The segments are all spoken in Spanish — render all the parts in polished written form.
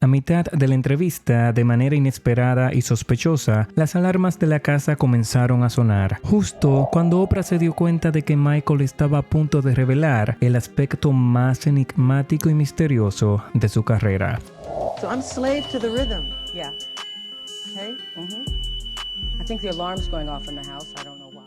A mitad de la entrevista, de manera inesperada y sospechosa, las alarmas de la casa comenzaron a sonar, justo cuando Oprah se dio cuenta de que Michael estaba a punto de revelar el aspecto más enigmático y misterioso de su carrera. So I'm slave to the rhythm. Yeah. Okay? I think the alarm's going off in the house. I don't know why.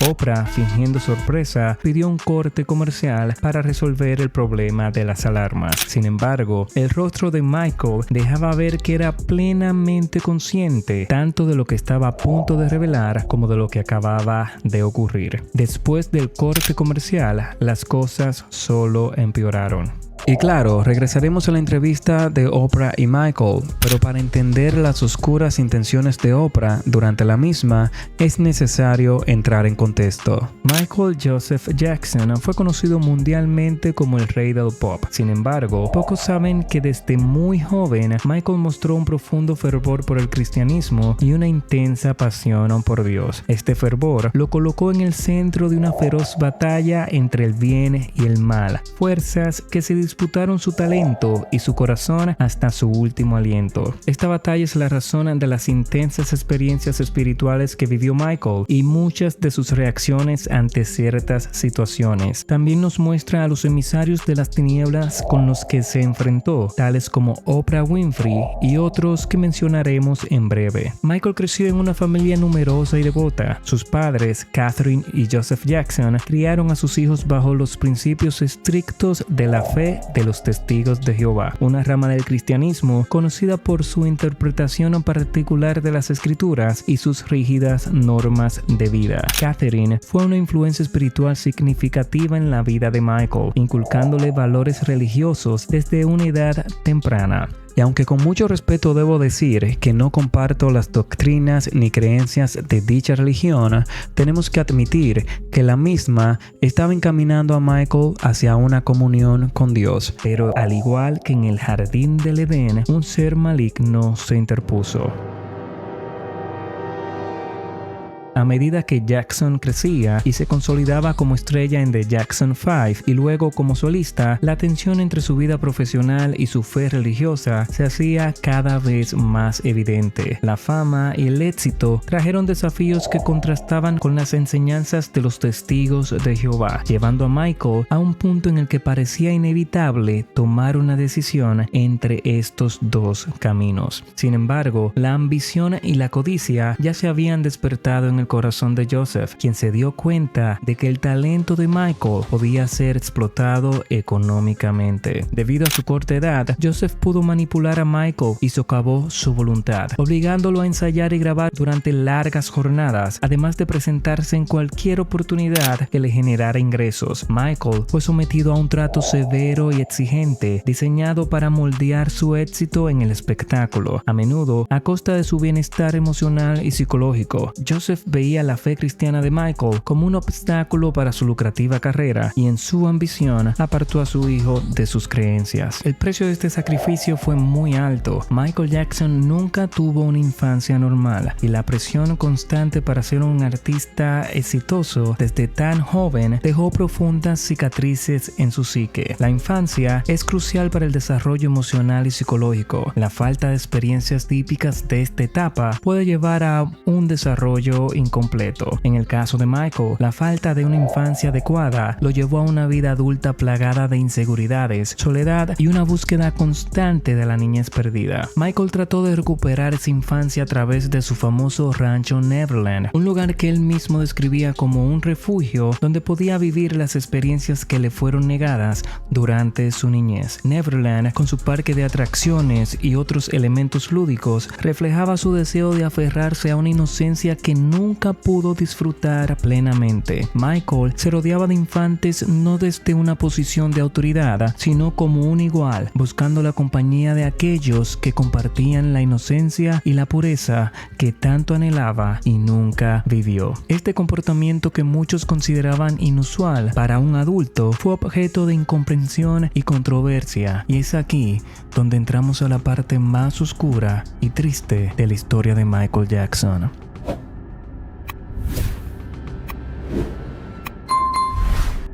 Oprah, fingiendo sorpresa, pidió un corte comercial para resolver el problema de las alarmas. Sin embargo, el rostro de Michael dejaba ver que era plenamente consciente tanto de lo que estaba a punto de revelar como de lo que acababa de ocurrir. Después del corte comercial, las cosas solo empeoraron. Y claro, regresaremos a la entrevista de Oprah y Michael, pero para entender las oscuras intenciones de Oprah durante la misma, es necesario entrar en contexto. Michael Joseph Jackson fue conocido mundialmente como el rey del pop. Sin embargo, pocos saben que desde muy joven, Michael mostró un profundo fervor por el cristianismo y una intensa pasión por Dios. Este fervor lo colocó en el centro de una feroz batalla entre el bien y el mal, fuerzas que se disputaron su talento y su corazón hasta su último aliento. Esta batalla es la razón de las intensas experiencias espirituales que vivió Michael y muchas de sus reacciones ante ciertas situaciones. También nos muestra a los emisarios de las tinieblas con los que se enfrentó, tales como Oprah Winfrey y otros que mencionaremos en breve. Michael creció en una familia numerosa y devota. Sus padres, Catherine y Joseph Jackson, criaron a sus hijos bajo los principios estrictos de la fe de los Testigos de Jehová, una rama del cristianismo conocida por su interpretación particular de las escrituras y sus rígidas normas de vida. Catherine fue una influencia espiritual significativa en la vida de Michael, inculcándole valores religiosos desde una edad temprana. Y aunque con mucho respeto debo decir que no comparto las doctrinas ni creencias de dicha religión, tenemos que admitir que la misma estaba encaminando a Michael hacia una comunión con Dios. Pero al igual que en el jardín del Edén, un ser maligno se interpuso. A medida que Jackson crecía y se consolidaba como estrella en The Jackson 5 y luego como solista, la tensión entre su vida profesional y su fe religiosa se hacía cada vez más evidente. La fama y el éxito trajeron desafíos que contrastaban con las enseñanzas de los Testigos de Jehová, llevando a Michael a un punto en el que parecía inevitable tomar una decisión entre estos dos caminos. Sin embargo, la ambición y la codicia ya se habían despertado en el corazón de Joseph, quien se dio cuenta de que el talento de Michael podía ser explotado económicamente. Debido a su corta edad, Joseph pudo manipular a Michael y socavó su voluntad, obligándolo a ensayar y grabar durante largas jornadas, además de presentarse en cualquier oportunidad que le generara ingresos. Michael fue sometido a un trato severo y exigente, diseñado para moldear su éxito en el espectáculo, a menudo a costa de su bienestar emocional y psicológico. Joseph veía la fe cristiana de Michael como un obstáculo para su lucrativa carrera y en su ambición apartó a su hijo de sus creencias. El precio de este sacrificio fue muy alto. Michael Jackson nunca tuvo una infancia normal y la presión constante para ser un artista exitoso desde tan joven dejó profundas cicatrices en su psique. La infancia es crucial para el desarrollo emocional y psicológico. La falta de experiencias típicas de esta etapa puede llevar a un desarrollo incompleto. En el caso de Michael, la falta de una infancia adecuada lo llevó a una vida adulta plagada de inseguridades, soledad y una búsqueda constante de la niñez perdida. Michael trató de recuperar esa infancia a través de su famoso rancho Neverland, un lugar que él mismo describía como un refugio donde podía vivir las experiencias que le fueron negadas durante su niñez. Neverland, con su parque de atracciones y otros elementos lúdicos, reflejaba su deseo de aferrarse a una inocencia que nunca pudo disfrutar plenamente. Michael se rodeaba de infantes no desde una posición de autoridad, sino como un igual, buscando la compañía de aquellos que compartían la inocencia y la pureza que tanto anhelaba y nunca vivió. Este comportamiento, que muchos consideraban inusual para un adulto, fue objeto de incomprensión y controversia, y es aquí donde entramos a la parte más oscura y triste de la historia de Michael Jackson.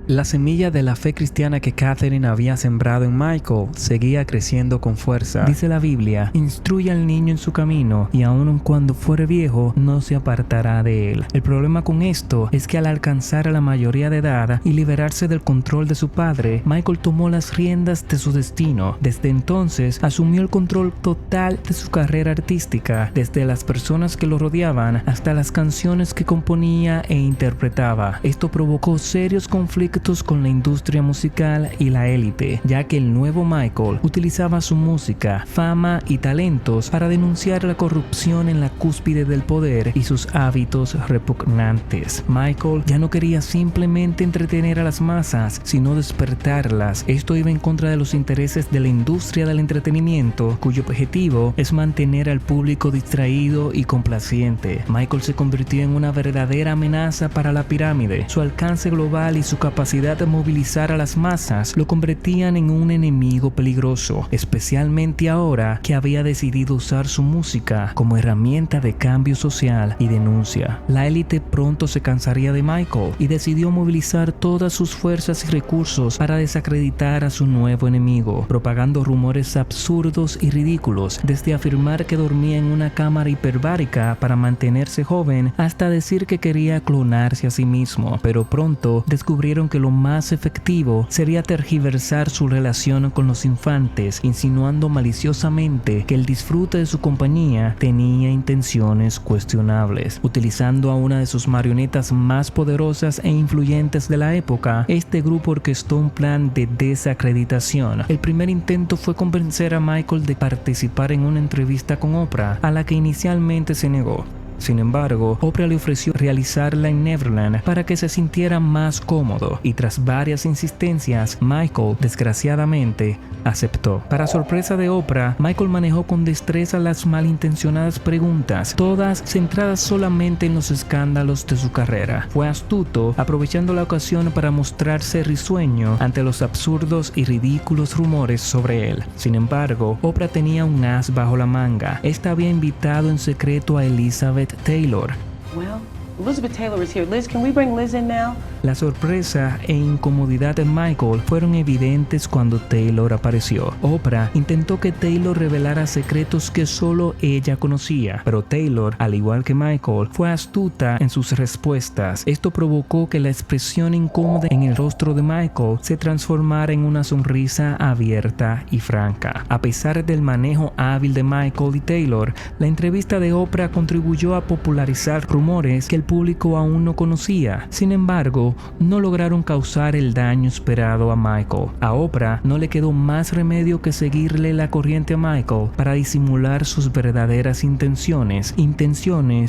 La semilla de la fe cristiana que Catherine había sembrado en Michael seguía creciendo con fuerza. Dice la Biblia: instruye al niño en su camino y aun cuando fuere viejo no se apartará de él. El problema con esto es que al alcanzar a la mayoría de edad y liberarse del control de su padre, Michael tomó las riendas de su destino. Desde entonces asumió el control total de su carrera artística, desde las personas que lo rodeaban hasta las canciones que componía e interpretaba. Esto provocó serios conflictos con la industria musical y la élite, ya que el nuevo Michael utilizaba su música, fama y talentos para denunciar la corrupción en la cúspide del poder y sus hábitos repugnantes. Michael ya no quería simplemente entretener a las masas, sino despertarlas. Esto iba en contra de los intereses de la industria del entretenimiento, cuyo objetivo es mantener al público distraído y complaciente. Michael se convirtió en una verdadera amenaza para la pirámide. Su alcance global y su capacidad de movilizar a las masas lo convertían en un enemigo peligroso, especialmente ahora que había decidido usar su música como herramienta de cambio social y denuncia. La élite pronto se cansaría de Michael y decidió movilizar todas sus fuerzas y recursos para desacreditar a su nuevo enemigo, propagando rumores absurdos y ridículos, desde afirmar que dormía en una cámara hiperbárica para mantenerse joven hasta decir que quería clonarse a sí mismo. Pero pronto descubrieron que lo más efectivo sería tergiversar su relación con los infantes, insinuando maliciosamente que el disfrute de su compañía tenía intenciones cuestionables. Utilizando a una de sus marionetas más poderosas e influyentes de la época, este grupo orquestó un plan de desacreditación. El primer intento fue convencer a Michael de participar en una entrevista con Oprah, a la que inicialmente se negó. Sin embargo, Oprah le ofreció realizarla en Neverland para que se sintiera más cómodo, y tras varias insistencias, Michael, desgraciadamente, aceptó. Para sorpresa de Oprah, Michael manejó con destreza las malintencionadas preguntas, todas centradas solamente en los escándalos de su carrera. Fue astuto, aprovechando la ocasión para mostrarse risueño ante los absurdos y ridículos rumores sobre él. Sin embargo, Oprah tenía un as bajo la manga. Esta había invitado en secreto a Elizabeth Taylor. Well, Elizabeth Taylor is here. Liz, can we bring Liz in now? La sorpresa e incomodidad de Michael fueron evidentes cuando Taylor apareció. Oprah intentó que Taylor revelara secretos que solo ella conocía, pero Taylor, al igual que Michael, fue astuta en sus respuestas. Esto provocó que la expresión incómoda en el rostro de Michael se transformara en una sonrisa abierta y franca. A pesar del manejo hábil de Michael y Taylor, la entrevista de Oprah contribuyó a popularizar rumores que el público aún no conocía. Sin embargo, no lograron causar el daño esperado a Michael. A Oprah no le quedó más remedio que seguirle la corriente a Michael para disimular sus verdaderas intenciones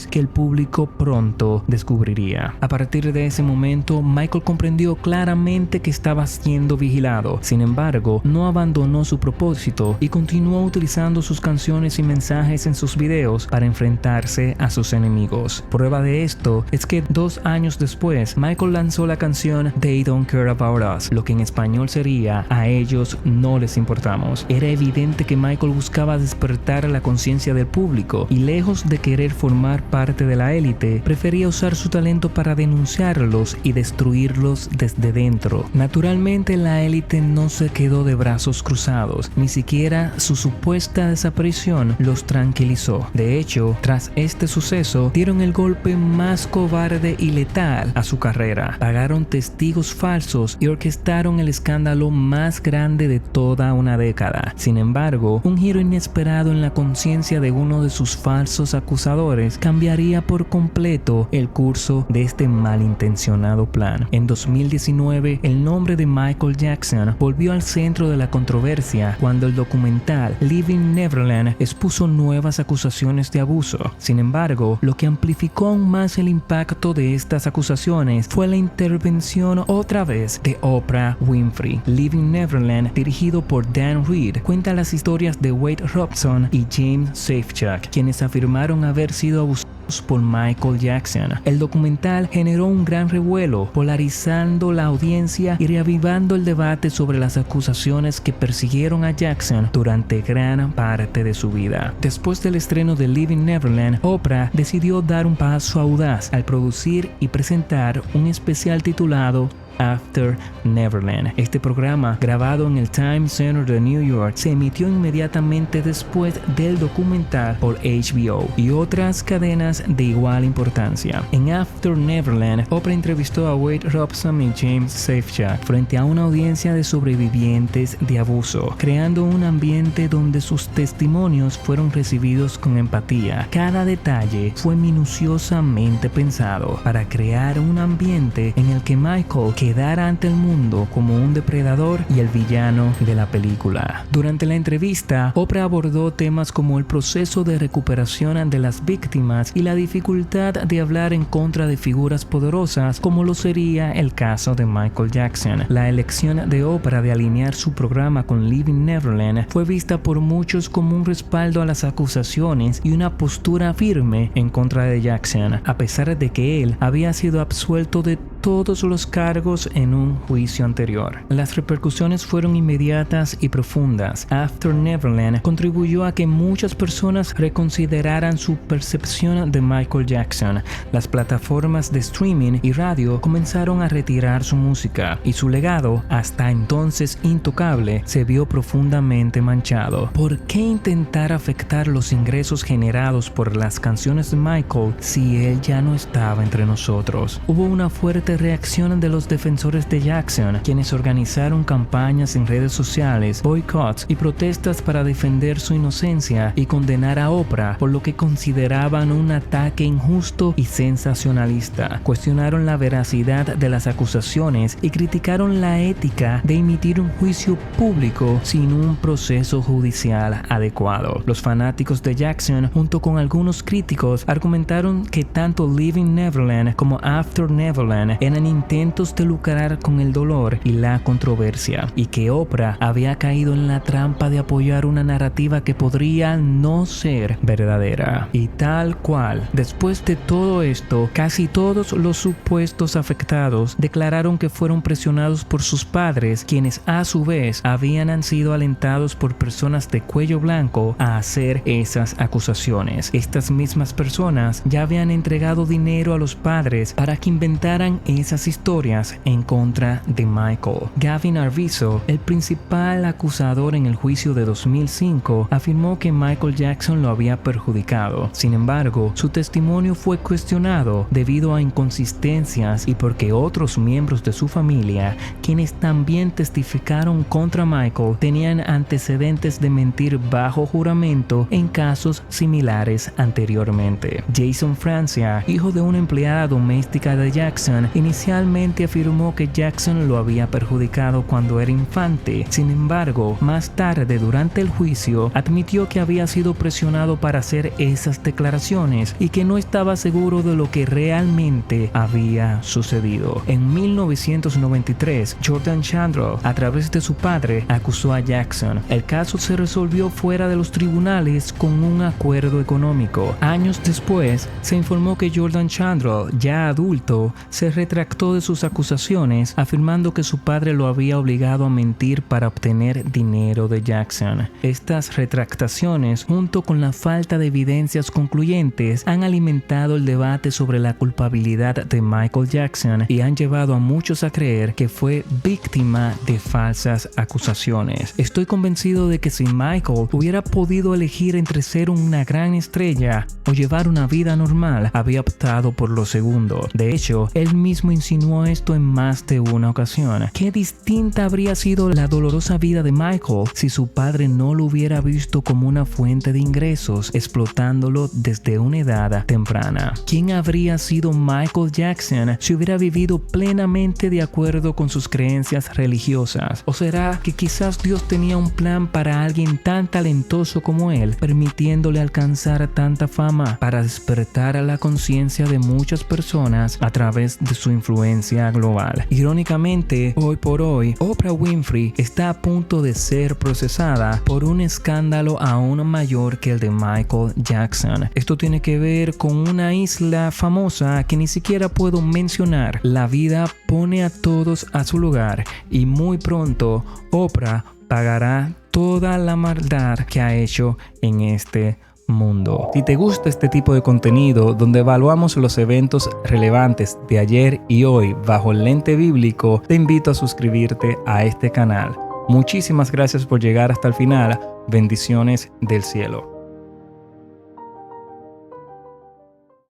que el público pronto descubriría. A partir de ese momento, Michael comprendió claramente que estaba siendo vigilado. Sin embargo, no abandonó su propósito y continuó utilizando sus canciones y mensajes en sus videos para enfrentarse a sus enemigos. Prueba de esto es que 2 años después, Michael lanzó la canción They Don't Care About Us, lo que en español sería A ellos no les importamos. Era evidente que Michael buscaba despertar la conciencia del público y, lejos de querer formar parte de la élite, prefería usar su talento para denunciarlos y destruirlos desde dentro. Naturalmente, la élite no se quedó de brazos cruzados, ni siquiera su supuesta desaparición los tranquilizó. De hecho, tras este suceso, dieron el golpe más cobarde y letal a su carrera. Pagaron testigos falsos y orquestaron el escándalo más grande de toda una década. Sin embargo, un giro inesperado en la conciencia de uno de sus falsos acusadores cambiaría por completo el curso de este malintencionado plan. En 2019, el nombre de Michael Jackson volvió al centro de la controversia cuando el documental Living Neverland expuso nuevas acusaciones de abuso. Sin embargo, lo que amplificó aún más el impacto de estas acusaciones fue la intervención otra vez de Oprah Winfrey. Living Neverland, dirigido por Dan Reed, cuenta las historias de Wade Robson y James Safechuck, quienes afirmaron haber sido abusados por Michael Jackson. El documental generó un gran revuelo, polarizando la audiencia y reavivando el debate sobre las acusaciones que persiguieron a Jackson durante gran parte de su vida. Después del estreno de Living Neverland, Oprah decidió dar un paso audaz al producir y presentar un especial titulado After Neverland. Este programa, grabado en el Times Center de New York, se emitió inmediatamente después del documental por HBO y otras cadenas de igual importancia. En After Neverland, Oprah entrevistó a Wade Robson y James Safechuck frente a una audiencia de sobrevivientes de abuso, creando un ambiente donde sus testimonios fueron recibidos con empatía. Cada detalle fue minuciosamente pensado para crear un ambiente en el que Michael quedara ante el mundo como un depredador y el villano de la película. Durante la entrevista, Oprah abordó temas como el proceso de recuperación de las víctimas y la dificultad de hablar en contra de figuras poderosas como lo sería el caso de Michael Jackson. La elección de Oprah de alinear su programa con Leaving Neverland fue vista por muchos como un respaldo a las acusaciones y una postura firme en contra de Jackson, a pesar de que él había sido absuelto de todos los cargos en un juicio anterior. Las repercusiones fueron inmediatas y profundas. After Neverland contribuyó a que muchas personas reconsideraran su percepción de Michael Jackson. Las plataformas de streaming y radio comenzaron a retirar su música y su legado, hasta entonces intocable, se vio profundamente manchado. ¿Por qué intentar afectar los ingresos generados por las canciones de Michael si él ya no estaba entre nosotros? Hubo una fuerte reacción de los defensores de Jackson, quienes organizaron campañas en redes sociales, boicots y protestas para defender su inocencia y condenar a Oprah por lo que consideraban un ataque injusto y sensacionalista. Cuestionaron la veracidad de las acusaciones y criticaron la ética de emitir un juicio público sin un proceso judicial adecuado. Los fanáticos de Jackson, junto con algunos críticos, argumentaron que tanto Leaving Neverland como After Neverland eran intentos de lucrar con el dolor y la controversia, y que Oprah había caído en la trampa de apoyar una narrativa que podría no ser verdadera. Y tal cual, después de todo esto, casi todos los supuestos afectados declararon que fueron presionados por sus padres, quienes a su vez habían sido alentados por personas de cuello blanco a hacer esas acusaciones. Estas mismas personas ya habían entregado dinero a los padres para que inventaran esas historias en contra de Michael. Gavin Arvizo, el principal acusador en el juicio de 2005, afirmó que Michael Jackson lo había perjudicado. Sin embargo, su testimonio fue cuestionado debido a inconsistencias y porque otros miembros de su familia, quienes también testificaron contra Michael, tenían antecedentes de mentir bajo juramento en casos similares anteriormente. Jason Francia, hijo de una empleada doméstica de Jackson, inicialmente afirmó que Jackson lo había perjudicado cuando era infante. Sin embargo, más tarde durante el juicio, admitió que había sido presionado para hacer esas declaraciones y que no estaba seguro de lo que realmente había sucedido. En 1993, Jordan Chandler, a través de su padre, acusó a Jackson. El caso se resolvió fuera de los tribunales con un acuerdo económico. Años después, se informó que Jordan Chandler, ya adulto, se retractó de sus acusaciones, afirmando que su padre lo había obligado a mentir para obtener dinero de Jackson. Estas retractaciones, junto con la falta de evidencias concluyentes, han alimentado el debate sobre la culpabilidad de Michael Jackson y han llevado a muchos a creer que fue víctima de falsas acusaciones. Estoy convencido de que si Michael hubiera podido elegir entre ser una gran estrella o llevar una vida normal, había optado por lo segundo. De hecho, él mismo insinuó esto en más de una ocasión. ¿Qué distinta habría sido la dolorosa vida de Michael si su padre no lo hubiera visto como una fuente de ingresos, explotándolo desde una edad temprana? ¿Quién habría sido Michael Jackson si hubiera vivido plenamente de acuerdo con sus creencias religiosas? ¿O será que quizás Dios tenía un plan para alguien tan talentoso como él, permitiéndole alcanzar tanta fama para despertar a la conciencia de muchas personas a través de su influencia global? Irónicamente, hoy por hoy, Oprah Winfrey está a punto de ser procesada por un escándalo aún mayor que el de Michael Jackson. Esto tiene que ver con una isla famosa que ni siquiera puedo mencionar. La vida pone a todos a su lugar y muy pronto Oprah pagará toda la maldad que ha hecho en este mundo. Si te gusta este tipo de contenido donde evaluamos los eventos relevantes de ayer y hoy bajo el lente bíblico, te invito a suscribirte a este canal. Muchísimas gracias por llegar hasta el final. Bendiciones del cielo.